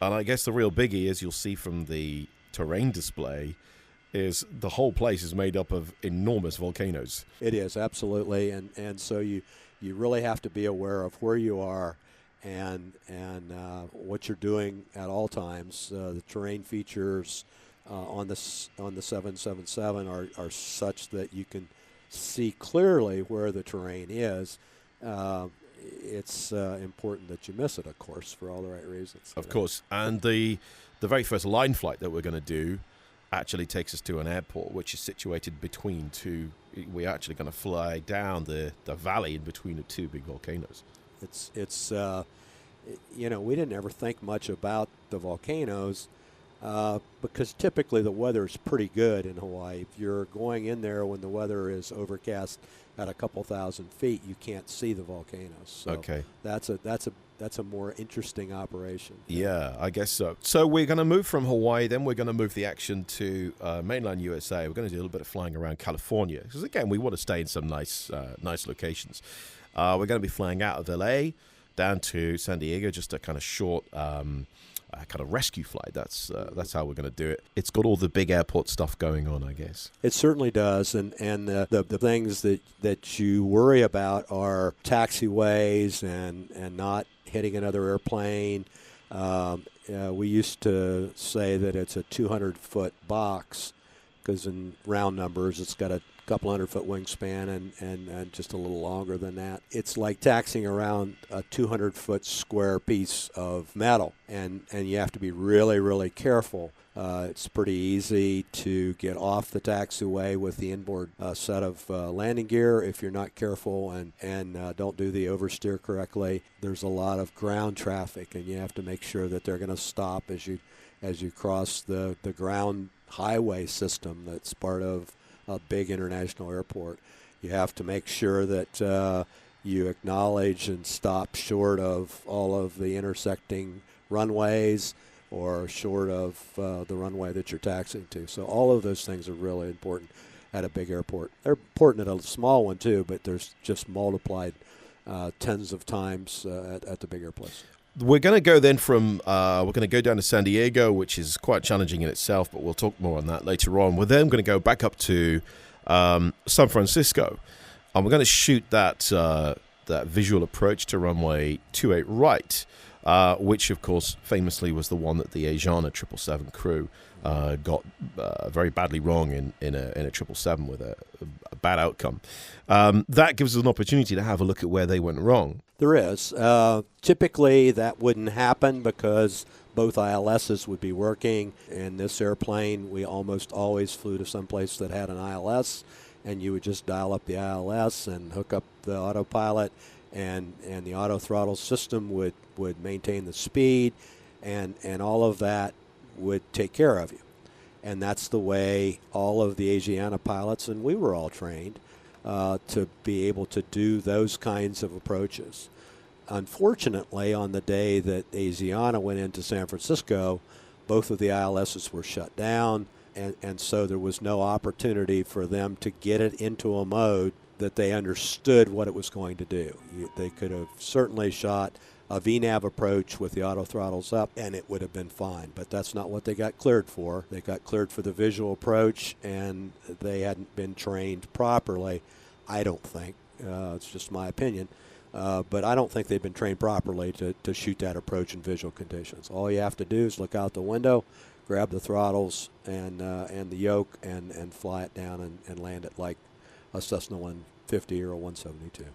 And I guess the real biggie, as you'll see from the terrain display, is the whole place is made up of enormous volcanoes. It is, absolutely, and so you really have to be aware of where you are and what you're doing at all times. The terrain features on the 777 are such that you can see clearly where the terrain is. It's important that you miss it, of course, for all the right reasons. Of course, and the very first line flight that we're going to do actually takes us to an airport which is situated between two. We're actually going to fly down the valley in between the two big volcanoes. It's we didn't ever think much about the volcanoes because typically the weather is pretty good in Hawaii. If you're going in there when the weather is overcast at a couple thousand feet, you can't see the volcanoes. So okay, that's a more interesting operation. Yeah, I guess so. So we're going to move from Hawaii, then we're going to move the action to mainland USA. We're going to do a little bit of flying around California because, again, we want to stay in some nice locations. We're going to be flying out of LA down to San Diego, just a kind of short kind of rescue flight. That's how we're going to do it. It's got all the big airport stuff going on, I guess. It certainly does, and the things that you worry about are taxiways and not hitting another airplane. We used to say that it's a 200-foot box because in round numbers it's got a couple 100-foot wingspan and just a little longer than that. It's like taxiing around a 200-foot square piece of metal, and you have to be really, really careful. It's pretty easy to get off the taxiway with the inboard set of landing gear if you're not careful and don't do the oversteer correctly. There's a lot of ground traffic, and you have to make sure that they're going to stop as you cross the ground highway system that's part of a big international airport. You have to make sure that you acknowledge and stop short of all of the intersecting runways or short of the runway that you're taxiing to. So all of those things are really important at a big airport. They're important at a small one too, but there's just multiplied tens of times at the bigger place. We're going to go then we're going to go down to San Diego, which is quite challenging in itself, but we'll talk more on that later on. We're then going to go back up to San Francisco, and we're going to shoot that visual approach to runway 28 right, which, of course, famously was the one that the Asiana 777 crew got very badly wrong in a 777 with a bad outcome. That gives us an opportunity to have a look at where they went wrong. There is. Typically, that wouldn't happen because both ILSs would be working. In this airplane, we almost always flew to some place that had an ILS, and you would just dial up the ILS and hook up the autopilot, and the auto throttle system would maintain the speed, and all of that would take care of you. And that's the way all of the Asiana pilots, and we were all trained, to be able to do those kinds of approaches. Unfortunately, on the day that Asiana went into San Francisco, both of the ILSs were shut down, and so there was no opportunity for them to get it into a mode that they understood what it was going to do. They could have certainly shot a VNAV approach with the auto throttles up, and it would have been fine. But that's not what they got cleared for. They got cleared for the visual approach, and they hadn't been trained properly, I don't think. It's just my opinion. But I don't think they've been trained properly to shoot that approach in visual conditions. All you have to do is look out the window, grab the throttles and the yoke, and fly it down and land it like a Cessna 150 or a 172.